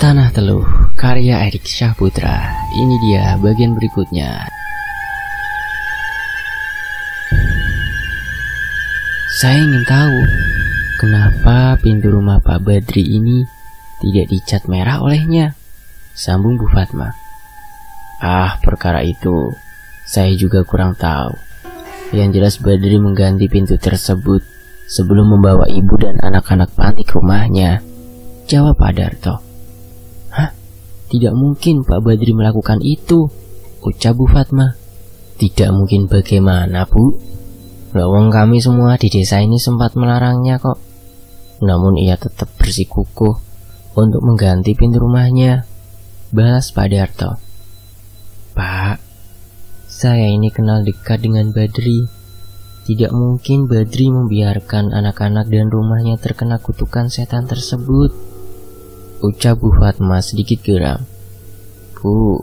Tanah Teluh, karya Erik Syahputra. Ini dia bagian berikutnya. Saya ingin tahu, kenapa pintu rumah Pak Badri ini tidak dicat merah olehnya, sambung Bu Fatma. Perkara itu saya juga kurang tahu. Yang jelas Badri mengganti pintu tersebut sebelum membawa ibu dan anak-anak panti ke rumahnya, jawab Pak Darto. Tidak mungkin Pak Badri melakukan itu, ucap Bu Fatma. Tidak mungkin bagaimana, Bu? Lawang kami semua di desa ini sempat melarangnya kok. Namun ia tetap bersikukuh untuk mengganti pintu rumahnya, balas Pak Darto. Pak, saya ini kenal dekat dengan Badri. Tidak mungkin Badri membiarkan anak-anak dan rumahnya terkena kutukan setan tersebut, ucap Bu Fatma sedikit geram. Bu,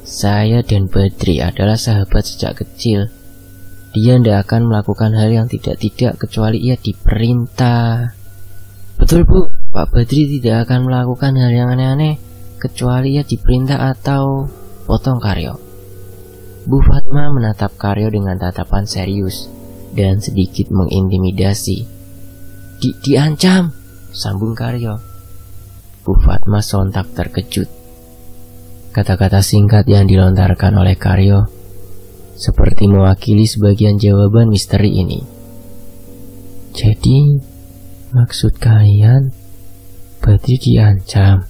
saya dan Badri adalah sahabat sejak kecil. Dia tidak akan melakukan hal yang tidak-tidak kecuali ia diperintah. Betul Bu, Pak Badri tidak akan melakukan hal yang aneh-aneh kecuali ia diperintah atau potong Karyo. Bu Fatma menatap Karyo dengan tatapan serius dan sedikit mengintimidasi. Diancam, sambung Karyo. Bu Fatma sontak terkejut. Kata-kata singkat yang dilontarkan oleh Karyo seperti mewakili sebagian jawaban misteri ini. Jadi, maksud kalian Badri diancam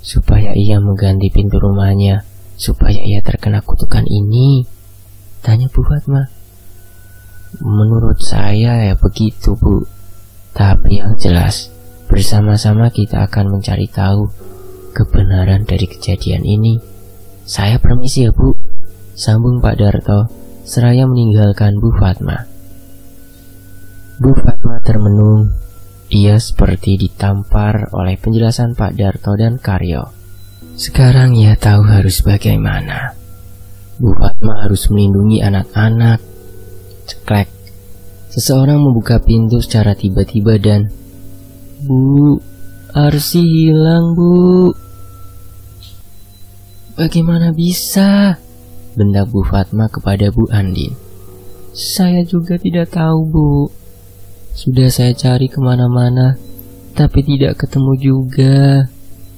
supaya ia mengganti pintu rumahnya supaya ia terkena kutukan ini? Tanya Bu Fatma. Menurut saya ya begitu, Bu. Tapi yang jelas, bersama-sama kita akan mencari tahu kebenaran dari kejadian ini. Saya permisi ya Bu, sambung Pak Darto seraya meninggalkan Bu Fatma. Bu Fatma termenung. Ia seperti ditampar oleh penjelasan Pak Darto dan Karyo. Sekarang ia tahu harus bagaimana. Bu Fatma harus melindungi anak-anak. Ceklek. Seseorang membuka pintu secara tiba-tiba dan Bu, Arsi hilang Bu. Bagaimana bisa? Bentak Bu Fatma kepada Bu Andin. Saya juga tidak tahu Bu. Sudah saya cari kemana-mana, tapi tidak ketemu juga,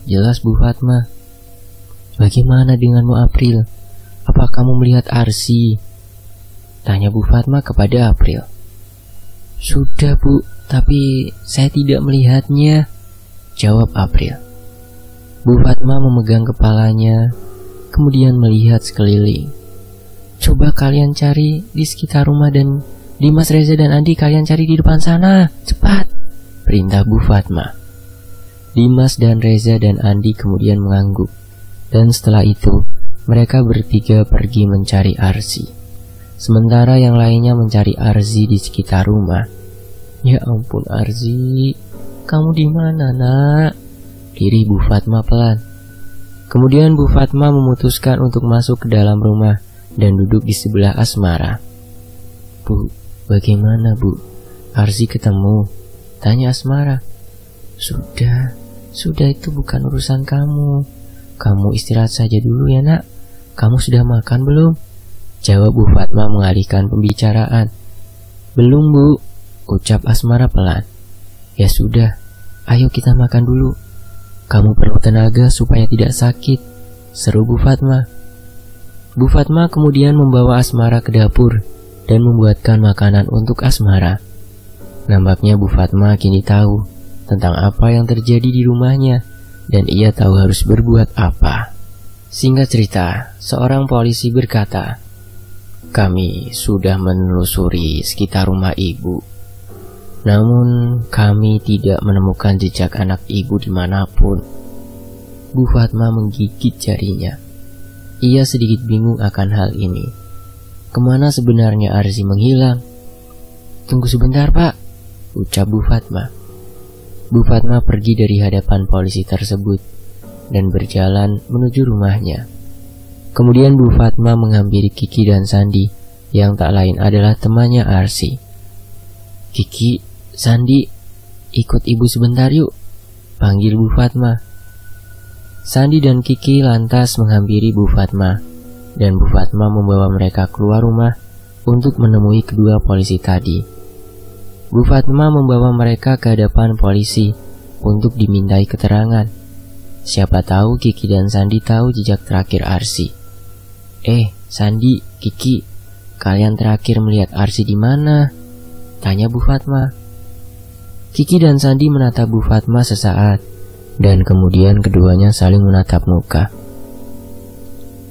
jelas Bu Fatma. Bagaimana denganmu April? Apa kamu melihat Arsi? Tanya Bu Fatma kepada April. Sudah Bu, tapi saya tidak melihatnya, jawab April. Bu Fatma memegang kepalanya, kemudian melihat sekeliling. Coba kalian cari di sekitar rumah dan Dimas, Reza, dan Andi kalian cari di depan sana, cepat, perintah Bu Fatma. Dimas dan Reza dan Andi kemudian mengangguk, dan setelah itu mereka bertiga pergi mencari Arsi. Sementara yang lainnya mencari Arzi di sekitar rumah. Ya ampun Arzi, kamu di mana nak? Lirih Bu Fatma pelan. Kemudian Bu Fatma memutuskan untuk masuk ke dalam rumah dan duduk di sebelah Asmara. Bu, bagaimana Bu? Arzi ketemu? Tanya Asmara. Sudah itu bukan urusan kamu. Kamu istirahat saja dulu ya nak. Kamu sudah makan belum? Jawab Bu Fatma mengalihkan pembicaraan. Belum Bu, ucap Asmara pelan. Ya sudah, ayo kita makan dulu. Kamu perlu tenaga supaya tidak sakit, seru Bu Fatma. Bu Fatma kemudian membawa Asmara ke dapur dan membuatkan makanan untuk Asmara. Nampaknya Bu Fatma kini tahu tentang apa yang terjadi di rumahnya dan ia tahu harus berbuat apa. Singkat cerita, seorang polisi berkata, kami sudah menelusuri sekitar rumah ibu. Namun kami tidak menemukan jejak anak ibu dimanapun. Bu Fatma menggigit jarinya. Ia sedikit bingung akan hal ini. Kemana sebenarnya Arzi menghilang? Tunggu sebentar Pak, ucap Bu Fatma. Bu Fatma pergi dari hadapan polisi tersebut dan berjalan menuju rumahnya. Kemudian Bu Fatma menghampiri Kiki dan Sandi yang tak lain adalah temannya Arsi. Kiki, Sandi, ikut ibu sebentar yuk, panggil Bu Fatma. Sandi dan Kiki lantas menghampiri Bu Fatma, dan Bu Fatma membawa mereka keluar rumah untuk menemui kedua polisi tadi. Bu Fatma membawa mereka ke hadapan polisi untuk dimintai keterangan. Siapa tahu Kiki dan Sandi tahu jejak terakhir Arsy. Sandi, Kiki, kalian terakhir melihat Arsy di mana? Tanya Bu Fatma. Kiki dan Sandi menatap Bu Fatma sesaat, dan kemudian keduanya saling menatap muka.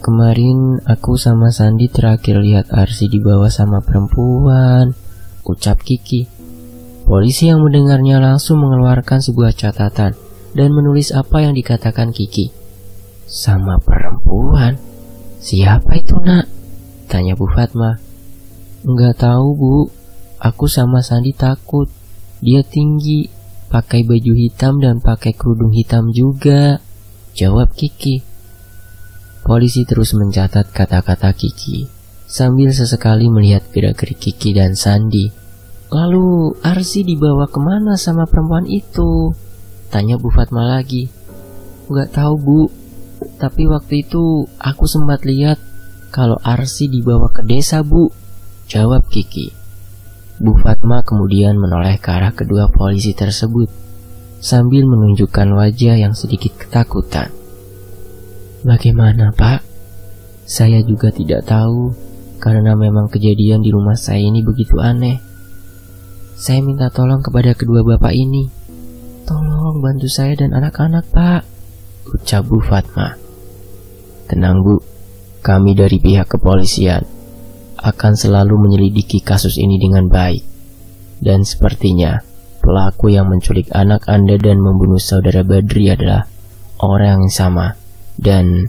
Kemarin aku sama Sandi terakhir lihat Arsy dibawa sama perempuan, ucap Kiki. Polisi yang mendengarnya langsung mengeluarkan sebuah catatan dan menulis apa yang dikatakan Kiki. Sama perempuan? Siapa itu, Nak? Tanya Bu Fatma. Enggak tahu, Bu. Aku sama Sandi takut. Dia tinggi, pakai baju hitam dan pakai kerudung hitam juga, jawab Kiki. Polisi terus mencatat kata-kata Kiki, sambil sesekali melihat gerak-gerik Kiki dan Sandi. Lalu Arsy dibawa kemana sama perempuan itu? Tanya Bu Fatma lagi. Enggak tahu, Bu. Tapi waktu itu aku sempat lihat kalau Arsy dibawa ke desa, Bu, jawab Kiki. Bu Fatma kemudian menoleh ke arah kedua polisi tersebut sambil menunjukkan wajah yang sedikit ketakutan. Bagaimana, Pak? Saya juga tidak tahu karena memang kejadian di rumah saya ini begitu aneh. Saya minta tolong kepada kedua bapak ini. Tolong bantu saya dan anak-anak, Pak, ucap Bu Fatma. Tenang, Bu. Kami dari pihak kepolisian akan selalu menyelidiki kasus ini dengan baik. Dan sepertinya pelaku yang menculik anak Anda dan membunuh saudara Badri adalah orang yang sama. Dan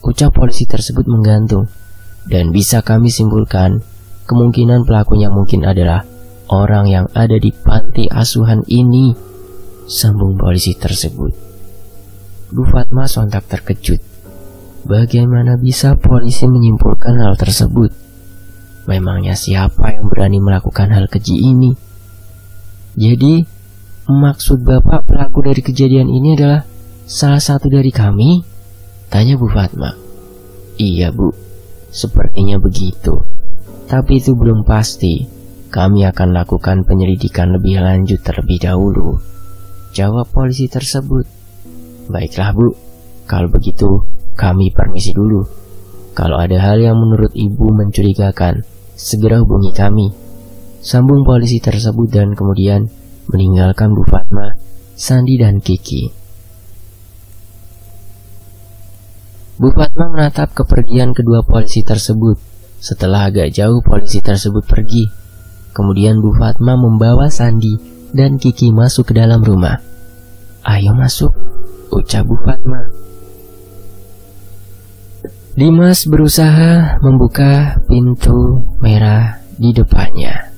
ucap polisi tersebut menggantung. Dan bisa kami simpulkan kemungkinan pelakunya mungkin adalah orang yang ada di panti asuhan ini, sambung polisi tersebut. Bu Fatma sontak terkejut. Bagaimana bisa polisi menyimpulkan hal tersebut? Memangnya siapa yang berani melakukan hal keji ini? Jadi, maksud Bapak pelaku dari kejadian ini adalah salah satu dari kami? Tanya Bu Fatma. Iya, Bu. Sepertinya begitu. Tapi itu belum pasti. Kami akan lakukan penyelidikan lebih lanjut terlebih dahulu, jawab polisi tersebut. Baiklah, Bu. Kalau begitu, kami permisi dulu. Kalau ada hal yang menurut Ibu mencurigakan, segera hubungi kami, sambung polisi tersebut dan kemudian meninggalkan Bu Fatma, Sandi dan Kiki. Bu Fatma menatap kepergian kedua polisi tersebut. Setelah agak jauh polisi tersebut pergi, kemudian Bu Fatma membawa Sandi dan Kiki masuk ke dalam rumah. Ayo masuk, ucap Bu Fatma. Dimas berusaha membuka pintu merah di depannya.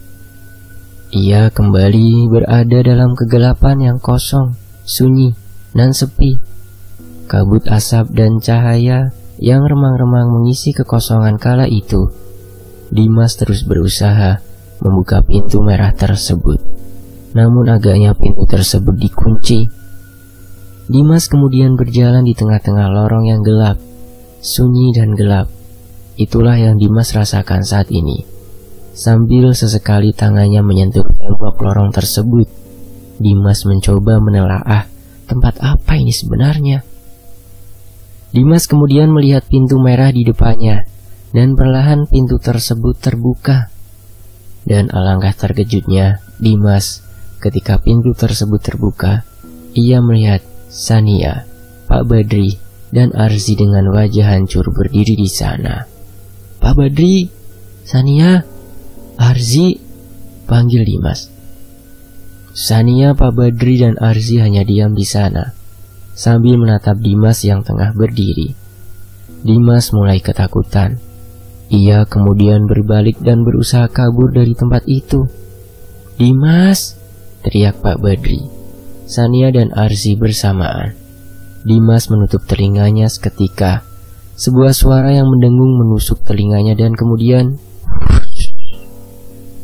Ia kembali berada dalam kegelapan yang kosong, sunyi, dan sepi. Kabut asap dan cahaya yang remang-remang mengisi kekosongan kala itu. Dimas terus berusaha membuka pintu merah tersebut. Namun agaknya pintu tersebut dikunci. Dimas kemudian berjalan di tengah-tengah lorong yang gelap, sunyi dan gelap. Itulah yang Dimas rasakan saat ini. Sambil sesekali tangannya menyentuh tembok lorong tersebut, Dimas mencoba menelaah tempat apa ini sebenarnya. Dimas kemudian melihat pintu merah di depannya, dan perlahan pintu tersebut terbuka. Dan alangkah terkejutnya Dimas ketika pintu tersebut terbuka. Ia melihat Sania, Pak Badri, dan Arsy dengan wajah hancur berdiri di sana. Pak Badri, Sania, Arsy, panggil Dimas. Sania, Pak Badri, dan Arsy hanya diam di sana, sambil menatap Dimas yang tengah berdiri. Dimas mulai ketakutan. Ia kemudian berbalik dan berusaha kabur dari tempat itu. Dimas, teriak Pak Badri, Sania dan Arsy bersamaan. Dimas menutup telinganya seketika. Sebuah suara yang mendengung menusuk telinganya dan kemudian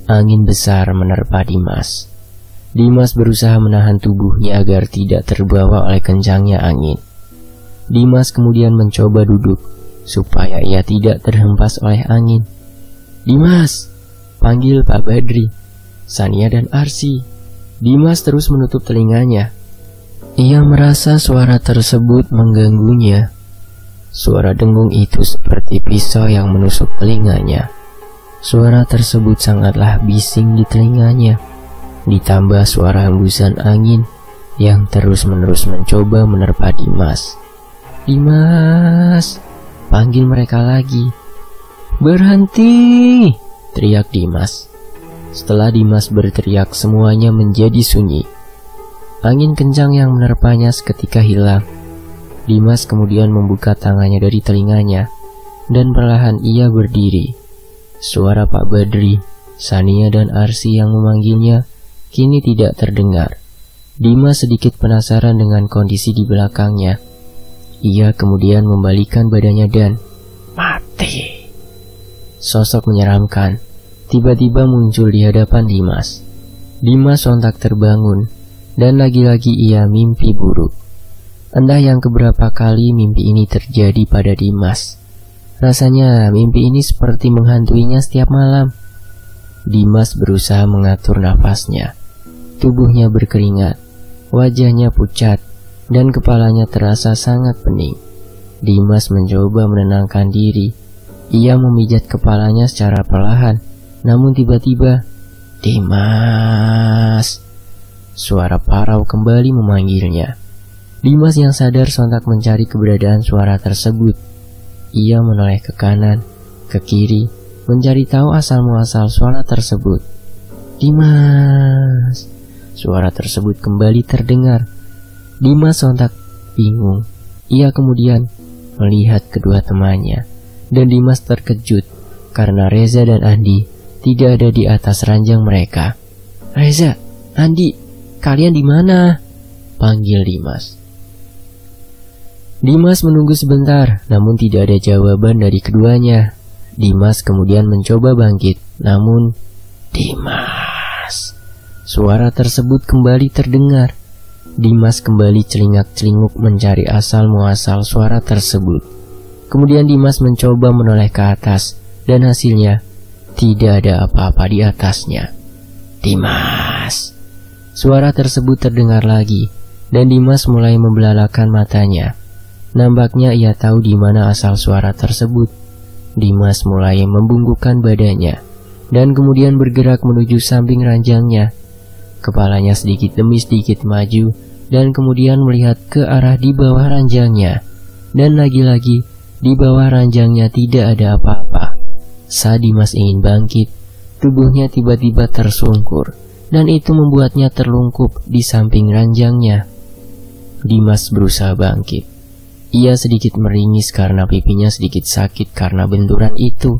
angin besar menerpa Dimas. Dimas berusaha menahan tubuhnya agar tidak terbawa oleh kencangnya angin. Dimas kemudian mencoba duduk supaya ia tidak terhempas oleh angin. "Dimas!" panggil Pak Badri, Sania dan Arsy. Dimas terus menutup telinganya. Ia merasa suara tersebut mengganggunya. Suara dengung itu seperti pisau yang menusuk telinganya. Suara tersebut sangatlah bising di telinganya. Ditambah suara hembusan angin yang terus-menerus mencoba menerpa Dimas. "Dimas!" panggil mereka lagi. "Berhenti!" teriak Dimas. Setelah Dimas berteriak, semuanya menjadi sunyi. Angin kencang yang menerpanya seketika hilang. Dimas kemudian membuka tangannya dari telinganya, dan perlahan ia berdiri. Suara Pak Badri, Sania dan Arsy yang memanggilnya kini tidak terdengar. Dimas sedikit penasaran dengan kondisi di belakangnya. Ia kemudian membalikkan badannya dan mati. Sosok menyeramkan tiba-tiba muncul di hadapan Dimas. Dimas sontak terbangun, dan lagi-lagi ia mimpi buruk. Entah yang keberapa kali mimpi ini terjadi pada Dimas. Rasanya mimpi ini seperti menghantuinya setiap malam. Dimas berusaha mengatur nafasnya. Tubuhnya berkeringat, wajahnya pucat, dan kepalanya terasa sangat pening. Dimas mencoba menenangkan diri. Ia memijat kepalanya secara perlahan, namun tiba-tiba, "Dimas!" Suara parau kembali memanggilnya. Dimas yang sadar sontak mencari keberadaan suara tersebut. Ia menoleh ke kanan, ke kiri, mencari tahu asal-muasal suara tersebut. "Dimas!" Suara tersebut kembali terdengar. Dimas sontak bingung. Ia kemudian melihat kedua temannya, dan Dimas terkejut karena Reza dan Andi tidak ada di atas ranjang mereka. "Reza, Andi, kalian di mana?" panggil Dimas. Dimas menunggu sebentar, namun tidak ada jawaban dari keduanya. Dimas kemudian mencoba bangkit, namun "Dimas!" Suara tersebut kembali terdengar. Dimas kembali celingak-celinguk mencari asal-muasal suara tersebut. Kemudian Dimas mencoba menoleh ke atas, dan hasilnya tidak ada apa-apa di atasnya. "Dimas!" Suara tersebut terdengar lagi, dan Dimas mulai membelalakan matanya. Nampaknya ia tahu di mana asal suara tersebut. Dimas mulai membungkukkan badannya, dan kemudian bergerak menuju samping ranjangnya. Kepalanya sedikit demi sedikit maju, dan kemudian melihat ke arah di bawah ranjangnya. Dan lagi-lagi, di bawah ranjangnya tidak ada apa-apa. Saat Dimas ingin bangkit, tubuhnya tiba-tiba tersungkur, dan itu membuatnya terlungkup di samping ranjangnya. Dimas berusaha bangkit. Ia sedikit meringis karena pipinya sedikit sakit karena benturan itu.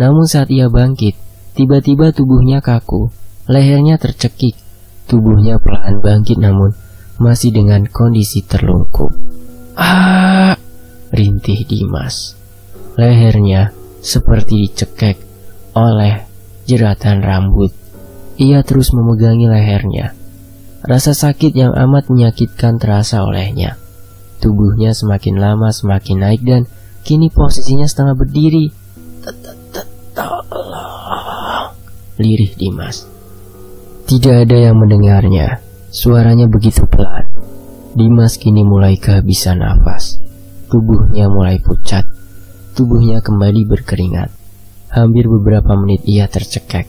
Namun saat ia bangkit, tiba-tiba tubuhnya kaku, lehernya tercekik. Tubuhnya perlahan bangkit namun masih dengan kondisi terlungkup. "Ah!" rintih Dimas. Lehernya seperti dicekek oleh jeratan rambut. Ia terus memegangi lehernya. Rasa sakit yang amat menyakitkan terasa olehnya. Tubuhnya semakin lama semakin naik dan kini posisinya setengah berdiri. "Tolong!" lirih Dimas. Tidak ada yang mendengarnya. Suaranya begitu pelan. Dimas kini mulai kehabisan nafas. Tubuhnya mulai pucat. Tubuhnya kembali berkeringat. Hampir beberapa menit ia tercekek.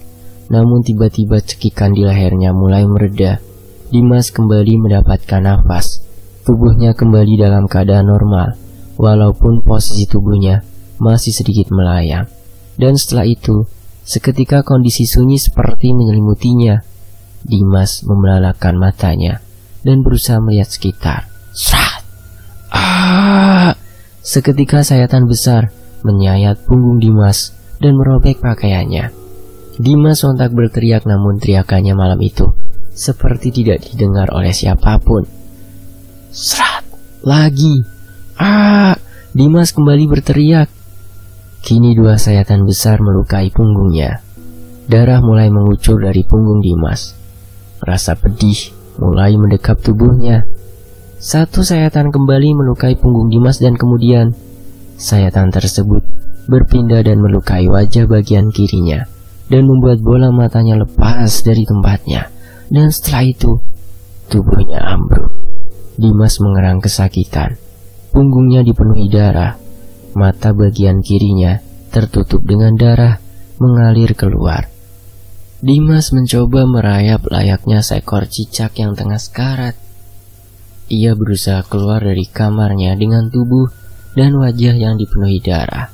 Namun tiba-tiba cekikan di lehernya mulai mereda. Dimas kembali mendapatkan nafas. Tubuhnya kembali dalam keadaan normal, walaupun posisi tubuhnya masih sedikit melayang. Dan setelah itu, seketika kondisi sunyi seperti menyelimutinya. Dimas membelalakan matanya dan berusaha melihat sekitar. Srat! Ah! Seketika sayatan besar menyayat punggung Dimas dan merobek pakaiannya. Dimas sontak berteriak, namun teriakannya malam itu seperti tidak didengar oleh siapapun. Srat! Lagi! Ah! Dimas kembali berteriak. Kini dua sayatan besar melukai punggungnya. Darah mulai mengucur dari punggung Dimas. Rasa pedih mulai mendekap tubuhnya. Satu sayatan kembali melukai punggung Dimas dan kemudian sayatan tersebut berpindah dan melukai wajah bagian kirinya dan membuat bola matanya lepas dari tempatnya. Dan setelah itu, tubuhnya ambruk. Dimas mengerang kesakitan. Punggungnya dipenuhi darah. Mata bagian kirinya tertutup dengan darah mengalir keluar. Dimas mencoba merayap layaknya seekor cicak yang tengah sekarat. Ia berusaha keluar dari kamarnya dengan tubuh dan wajah yang dipenuhi darah.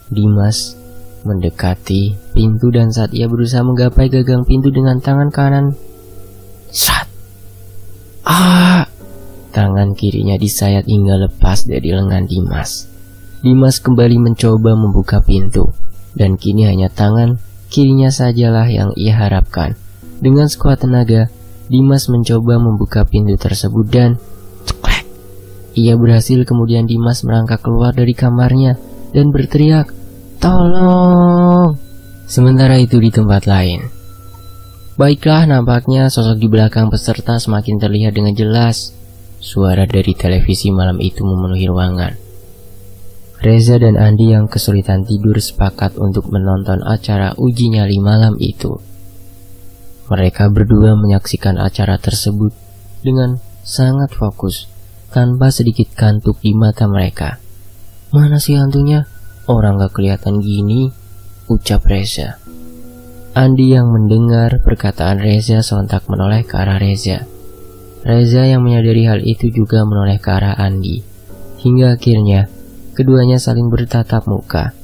Dimas mendekati pintu dan saat ia berusaha menggapai gagang pintu dengan tangan kanan, sat! Tangan kirinya disayat hingga lepas dari lengan Dimas. Dimas kembali mencoba membuka pintu, dan kini hanya tangan kirinya sajalah yang ia harapkan. Dengan sekuat tenaga, Dimas mencoba membuka pintu tersebut dan ceklek. Ia berhasil. Kemudian Dimas merangkak keluar dari kamarnya dan berteriak, "Tolong!" Sementara itu di tempat lain, baiklah, nampaknya sosok di belakang peserta semakin terlihat dengan jelas. Suara dari televisi malam itu memenuhi ruangan. Reza dan Andi yang kesulitan tidur sepakat untuk menonton acara uji nyali malam itu. Mereka berdua menyaksikan acara tersebut dengan sangat fokus, tanpa sedikit kantuk di mata mereka. "Mana sih hantunya? Orang gak kelihatan gini," ucap Reza. Andi yang mendengar perkataan Reza sontak menoleh ke arah Reza. Reza yang menyadari hal itu juga menoleh ke arah Andi. Hingga akhirnya keduanya saling bertatap muka.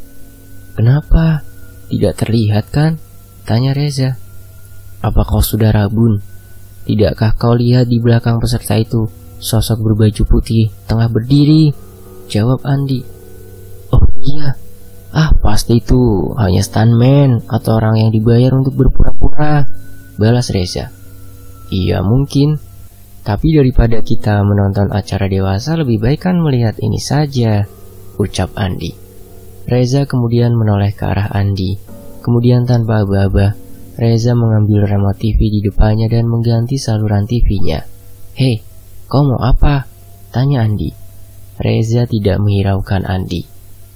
"Kenapa? Tidak terlihat kan?" tanya Reza. "Apa kau sudah rabun? Tidakkah kau lihat di belakang peserta itu sosok berbaju putih tengah berdiri?" jawab Andi. "Oh iya, pasti itu hanya stuntman atau orang yang dibayar untuk berpura-pura," balas Reza. "Iya mungkin, tapi daripada kita menonton acara dewasa lebih baik kan melihat ini saja," ucap Andi. Reza kemudian menoleh ke arah Andi. Kemudian tanpa aba-aba, Reza mengambil remote TV di depannya dan mengganti saluran TV-nya. "Hei, kau mau apa?" tanya Andi. Reza tidak menghiraukan Andi.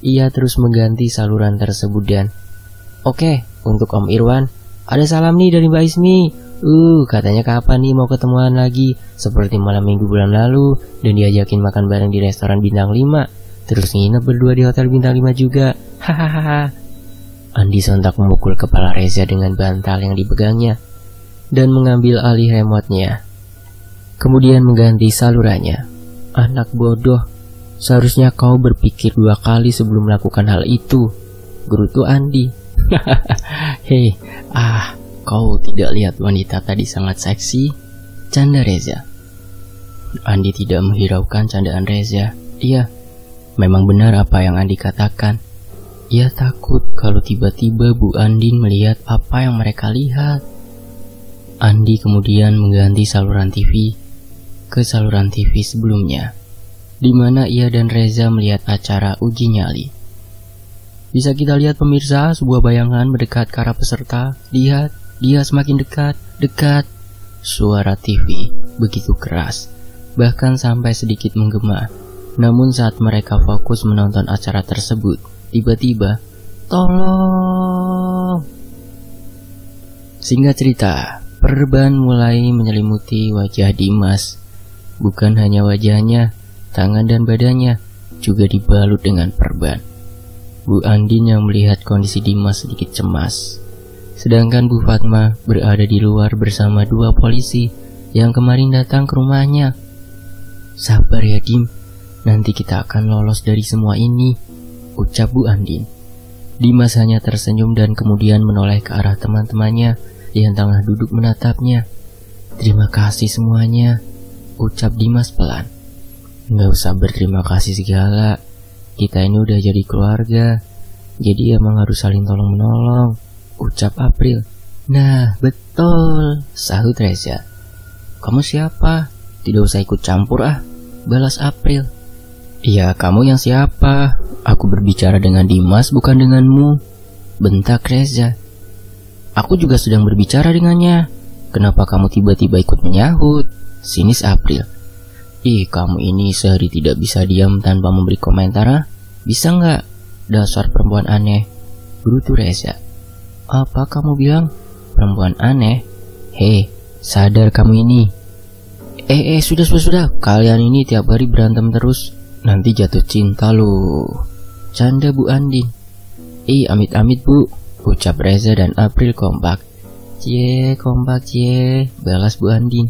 Ia terus mengganti saluran tersebut dan, "Oke, untuk Om Irwan, ada salam nih dari Mbak Ismi. Katanya kapan nih mau ketemuan lagi, seperti malam minggu bulan lalu, dan diajakin makan bareng di restoran bintang 5, terus nginep berdua di hotel bintang 5 juga. Hahaha." Andi sontak memukul kepala Reza dengan bantal yang dipegangnya dan mengambil alih remote-nya. Kemudian mengganti salurannya. "Anak bodoh, seharusnya kau berpikir 2 kali sebelum melakukan hal itu," gerutu Andi. "Hei, kau tidak lihat wanita tadi sangat seksi?" canda Reza. Andi tidak menghiraukan candaan Reza. Iya, memang benar apa yang Andi katakan. Ia takut kalau tiba-tiba Bu Andin melihat apa yang mereka lihat. Andi kemudian mengganti saluran TV ke saluran TV sebelumnya, di mana ia dan Reza melihat acara uji nyali. Bisa kita lihat pemirsa, sebuah bayangan mendekat ke arah peserta. "Lihat, dia semakin dekat." Suara TV begitu keras, bahkan sampai sedikit menggema. Namun saat mereka fokus menonton acara tersebut, tiba-tiba, "Tolong!" Singkat cerita, perban mulai menyelimuti wajah Dimas. Bukan hanya wajahnya, tangan dan badannya juga dibalut dengan perban. Bu Andin yang melihat kondisi Dimas sedikit cemas. Sedangkan Bu Fatma berada di luar bersama 2 polisi yang kemarin datang ke rumahnya. "Sabar ya Dim, nanti kita akan lolos dari semua ini," ucap Bu Andin. Dimas hanya tersenyum dan kemudian menoleh ke arah teman-temannya yang tengah duduk menatapnya. "Terima kasih semuanya," ucap Dimas pelan. "Nggak usah berterima kasih segala. Kita ini udah jadi keluarga, jadi emang harus saling tolong-menolong," ucap April. "Nah, betul," sahut Reza. "Kamu siapa? Tidak usah ikut campur balas April. "Iya, kamu yang siapa? Aku berbicara dengan Dimas, bukan denganmu," bentak Reza. "Aku juga sedang berbicara dengannya. Kenapa kamu tiba-tiba ikut menyahut?" sinis April. Ih, kamu ini sehari tidak bisa diam tanpa memberi komentar, ah? Bisa nggak? Dasar perempuan aneh. Gerutu Reza. Apa kamu bilang? Perempuan aneh? Hei, sadar kamu ini. Sudah. Kalian ini tiap hari berantem terus. Nanti jatuh cinta loh. Canda Bu Andin. Amit-amit Bu, ucap Reza dan April kompak. Kompak, balas Bu Andin.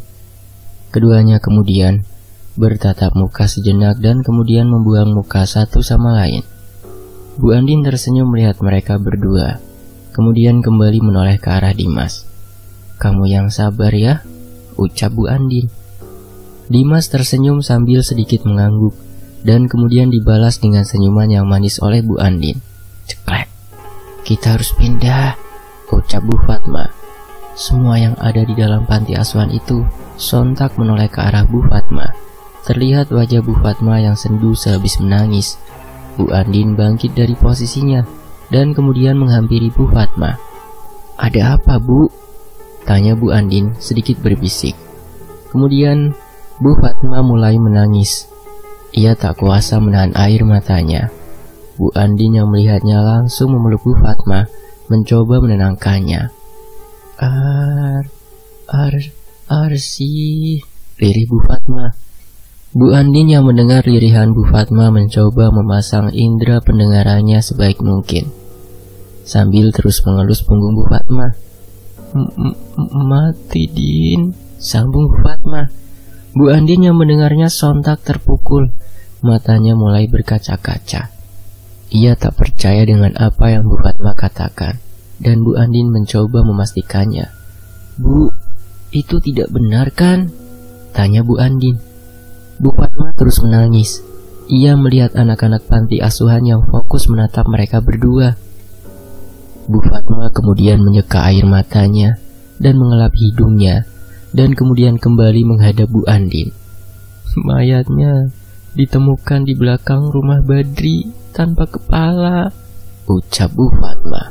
Keduanya kemudian bertatap muka sejenak dan kemudian membuang muka satu sama lain. Bu Andin tersenyum melihat mereka berdua, kemudian kembali menoleh ke arah Dimas. Kamu yang sabar ya, ucap Bu Andin. Dimas tersenyum sambil sedikit mengangguk, dan kemudian dibalas dengan senyuman yang manis oleh Bu Andin. Ceklek. Kita harus pindah, ucap Bu Fatma. Semua yang ada di dalam panti asuhan itu sontak menoleh ke arah Bu Fatma. Terlihat wajah Bu Fatma yang sendu sehabis menangis. Bu Andin bangkit dari posisinya dan kemudian menghampiri Bu Fatma. Ada apa, Bu? Tanya Bu Andin sedikit berbisik. Kemudian Bu Fatma mulai menangis. Ia tak kuasa menahan air matanya. Bu Andin yang melihatnya langsung memeluk Bu Fatma, mencoba menenangkannya. Arsi, lirih Bu Fatma. Bu Andin yang mendengar lirihan Bu Fatma mencoba memasang indera pendengarannya sebaik mungkin, sambil terus mengelus punggung Bu Fatma. Mati Din, sambung Bu Fatma. Bu Andin yang mendengarnya sontak terpukul, matanya mulai berkaca-kaca. Ia tak percaya dengan apa yang Bu Fatma katakan, dan Bu Andin mencoba memastikannya. Bu, itu tidak benar kan? Tanya Bu Andin. Bu Fatma terus menangis. Ia melihat anak-anak panti asuhan yang fokus menatap mereka berdua. Bu Fatma kemudian menyeka air matanya dan mengelap hidungnya, dan kemudian kembali menghadap Bu Andin. Mayatnya ditemukan di belakang rumah Badri tanpa kepala, ucap Bu Fatma.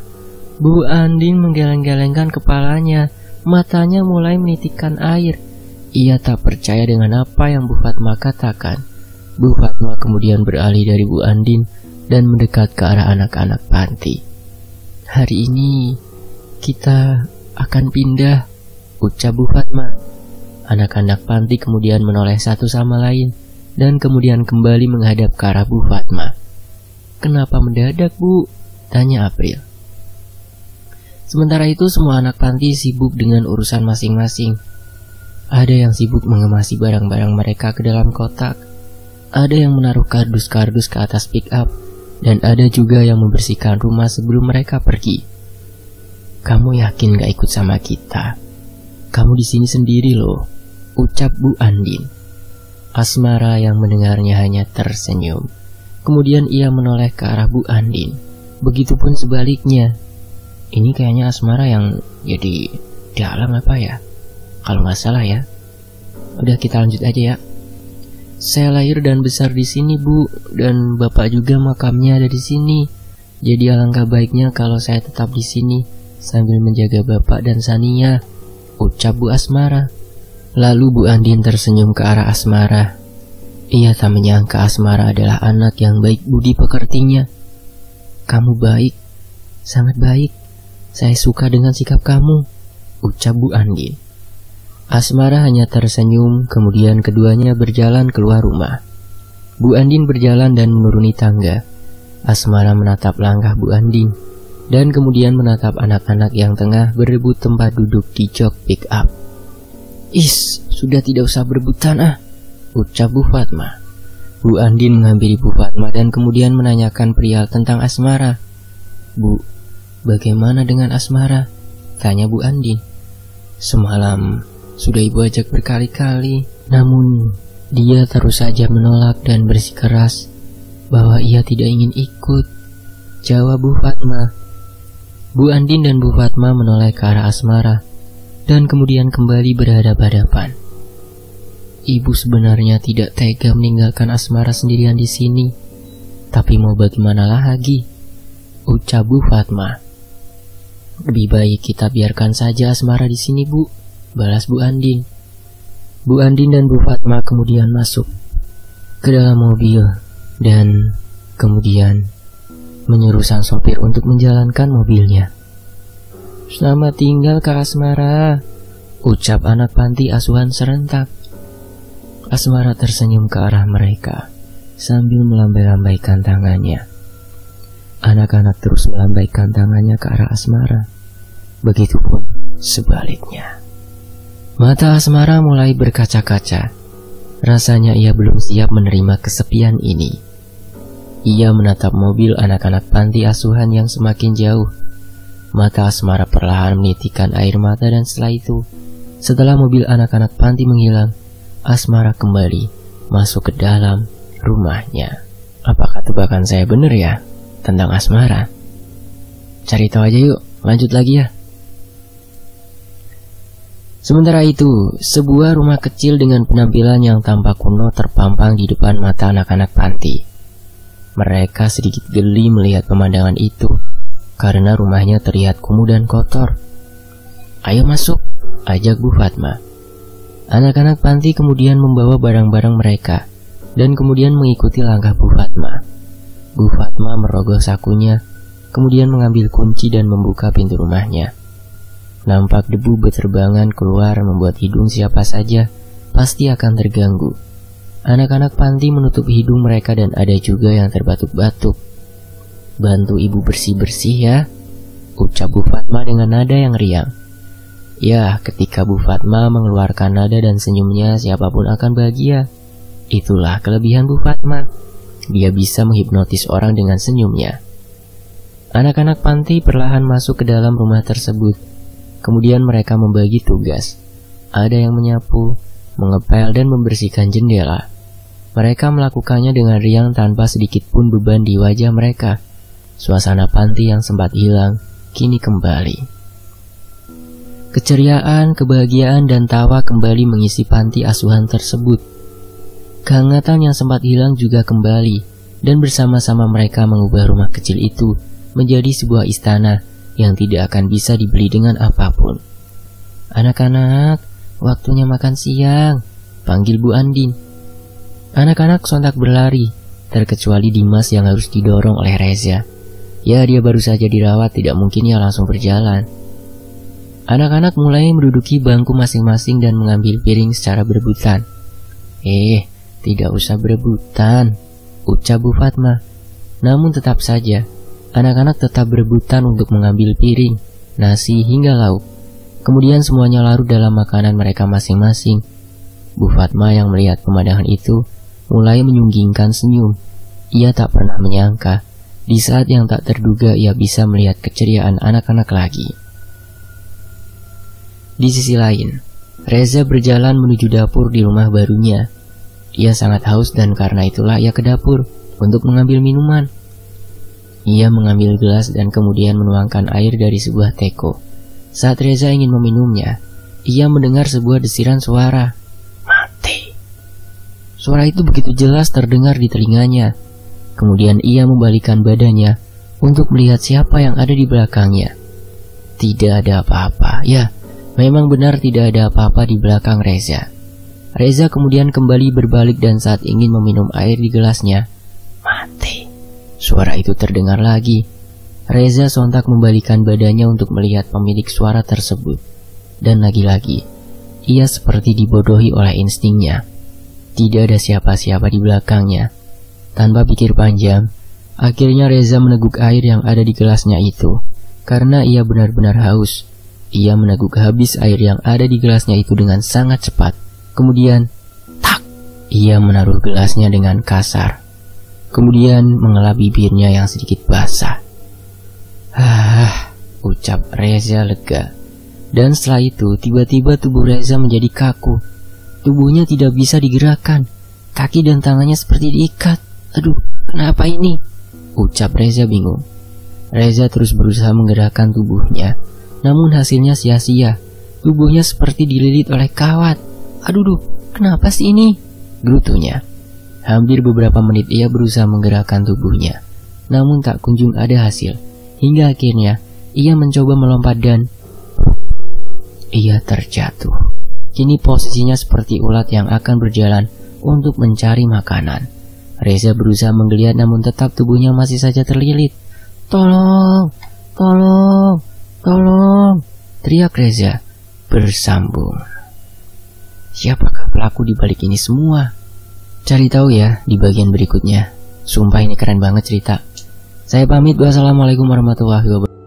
Bu Andin menggeleng-gelengkan kepalanya, matanya mulai menitikkan air. Ia tak percaya dengan apa yang Bu Fatma katakan. Bu Fatma kemudian beralih dari Bu Andin dan mendekat ke arah anak-anak panti. Hari ini kita akan pindah, ucap Bu Fatma. Anak-anak panti kemudian menoleh satu sama lain dan kemudian kembali menghadap ke arah Bu Fatma. Kenapa mendadak, Bu? Tanya April. Sementara itu semua anak panti sibuk dengan urusan masing-masing. Ada yang sibuk mengemasi barang-barang mereka ke dalam kotak, ada yang menaruh kardus-kardus ke atas pick up, dan ada juga yang membersihkan rumah sebelum mereka pergi. Kamu yakin gak ikut sama kita? Kamu di sini sendiri loh, ucap Bu Andin. Asmara yang mendengarnya hanya tersenyum. Kemudian ia menoleh ke arah Bu Andin. Begitupun sebaliknya. Ini kayaknya Asmara yang jadi dalang apa ya? Kalau nggak salah ya. Udah, kita lanjut aja ya. Saya lahir dan besar di sini, Bu, dan Bapak juga makamnya ada di sini. Jadi alangkah baiknya kalau saya tetap di sini sambil menjaga Bapak dan Sania, ucap Bu Asmara. Lalu Bu Andin tersenyum ke arah Asmara. Ia tak menyangka Asmara adalah anak yang baik budi pekertinya. Kamu baik, sangat baik. Saya suka dengan sikap kamu, ucap Bu Andin. Asmara hanya tersenyum, kemudian keduanya berjalan keluar rumah. Bu Andin berjalan dan menuruni tangga. Asmara menatap langkah Bu Andin, dan kemudian menatap anak-anak yang tengah berebut tempat duduk di jok pick up. Sudah tidak usah berebutan ucap Bu Fatma. Bu Andin menghampiri Bu Fatma dan kemudian menanyakan perihal tentang Asmara. Bu, bagaimana dengan Asmara? Tanya Bu Andin. Semalam sudah Ibu ajak berkali-kali, namun dia terus saja menolak dan bersikeras bahwa ia tidak ingin ikut, jawab Bu Fatma. Bu Andin dan Bu Fatma menoleh ke arah Asmara dan kemudian kembali berhadapan-hadapan. Ibu sebenarnya tidak tega meninggalkan Asmara sendirian di sini, tapi mau bagaimana lagi, ucap Bu Fatma. Lebih baik kita biarkan saja Asmara di sini, Bu, balas Bu Andin. Bu Andin dan Bu Fatma kemudian masuk ke dalam mobil dan kemudian menyuruh sang sopir untuk menjalankan mobilnya. "Selamat tinggal Kak Asmara," ucap anak panti asuhan serentak. Asmara tersenyum ke arah mereka sambil melambai-lambaikan tangannya. Anak-anak terus melambaikan tangannya ke arah Asmara. Begitupun sebaliknya. Mata Asmara mulai berkaca-kaca. Rasanya ia belum siap menerima kesepian ini. Ia menatap mobil anak-anak panti asuhan yang semakin jauh. Mata Asmara perlahan menitikkan air mata dan setelah mobil anak-anak panti menghilang, Asmara kembali masuk ke dalam rumahnya. Apakah tebakan saya benar ya tentang Asmara? Cari tahu aja yuk, lanjut lagi ya. Sementara itu, sebuah rumah kecil dengan penampilan yang tampak kuno terpampang di depan mata anak-anak panti. Mereka sedikit geli melihat pemandangan itu, karena rumahnya terlihat kumuh dan kotor. "Ayo masuk," ajak Bu Fatma. Anak-anak panti kemudian membawa barang-barang mereka, dan kemudian mengikuti langkah Bu Fatma. Bu Fatma merogoh sakunya, kemudian mengambil kunci dan membuka pintu rumahnya. Nampak debu berterbangan keluar membuat hidung siapa saja pasti akan terganggu. Anak-anak panti menutup hidung mereka dan ada juga yang terbatuk-batuk. "Bantu ibu bersih-bersih ya," ucap Bu Fatma dengan nada yang riang. Ya, ketika Bu Fatma mengeluarkan nada dan senyumnya, siapapun akan bahagia. Itulah kelebihan Bu Fatma. Dia bisa menghipnotis orang dengan senyumnya. Anak-anak panti perlahan masuk ke dalam rumah tersebut. Kemudian mereka membagi tugas. Ada yang menyapu, mengepel, dan membersihkan jendela. Mereka melakukannya dengan riang tanpa sedikit pun beban di wajah mereka. Suasana panti yang sempat hilang kini kembali. Keceriaan, kebahagiaan, dan tawa kembali mengisi panti asuhan tersebut. Kehangatan yang sempat hilang juga kembali, dan bersama-sama mereka mengubah rumah kecil itu menjadi sebuah istana yang tidak akan bisa dibeli dengan apapun. "Anak-anak, waktunya makan siang," panggil Bu Andin. Anak-anak sontak berlari, terkecuali Dimas yang harus didorong oleh Reza. Ya, dia baru saja dirawat, tidak mungkin ya langsung berjalan. Anak-anak mulai menduduki bangku masing-masing dan mengambil piring secara berebutan. Tidak usah berebutan," ucap Bu Fatma. Namun tetap saja, anak-anak tetap berebutan untuk mengambil piring, nasi, hingga lauk. Kemudian semuanya larut dalam makanan mereka masing-masing. Bu Fatma yang melihat pemandangan itu mulai menyunggingkan senyum. Ia tak pernah menyangka, di saat yang tak terduga ia bisa melihat keceriaan anak-anak lagi. Di sisi lain, Reza berjalan menuju dapur di rumah barunya. Ia sangat haus dan karena itulah ia ke dapur untuk mengambil minuman. Ia mengambil gelas dan kemudian menuangkan air dari sebuah teko. Saat Reza ingin meminumnya, ia mendengar sebuah desiran suara. "Mati!" Suara itu begitu jelas terdengar di telinganya. Kemudian ia membalikkan badannya untuk melihat siapa yang ada di belakangnya. Tidak ada apa-apa. Ya, memang benar tidak ada apa-apa di belakang Reza. Reza kemudian kembali berbalik dan saat ingin meminum air di gelasnya, "Mati!" Suara itu terdengar lagi. Reza sontak membalikkan badannya untuk melihat pemilik suara tersebut. Dan lagi-lagi, ia seperti dibodohi oleh instingnya. Tidak ada siapa-siapa di belakangnya. Tanpa pikir panjang, akhirnya Reza meneguk air yang ada di gelasnya itu. Karena ia benar-benar haus, ia meneguk habis air yang ada di gelasnya itu dengan sangat cepat. Kemudian, tak, ia menaruh gelasnya dengan kasar. Kemudian mengelap bibirnya yang sedikit basah. Ucap Reza lega. Dan setelah itu tiba-tiba tubuh Reza menjadi kaku. Tubuhnya tidak bisa digerakkan. Kaki dan tangannya seperti diikat. "Aduh, kenapa ini?" ucap Reza bingung. Reza terus berusaha menggerakkan tubuhnya. Namun hasilnya sia-sia. Tubuhnya seperti dililit oleh kawat. "Aduh, kenapa sih ini?" gerutunya. Hampir beberapa menit ia berusaha menggerakkan tubuhnya, namun tak kunjung ada hasil. Hingga akhirnya ia mencoba melompat dan ia terjatuh. kini posisinya seperti ulat yang akan berjalan untuk mencari makanan. Reza berusaha menggeliat namun tetap tubuhnya masih saja terlilit. Tolong, tolong, tolong, teriak Reza bersambung. Siapakah pelaku di balik ini semua? Cari tahu ya di bagian berikutnya. Sumpah ini keren banget cerita. Saya pamit, wassalamualaikum warahmatullahi wabarakatuh.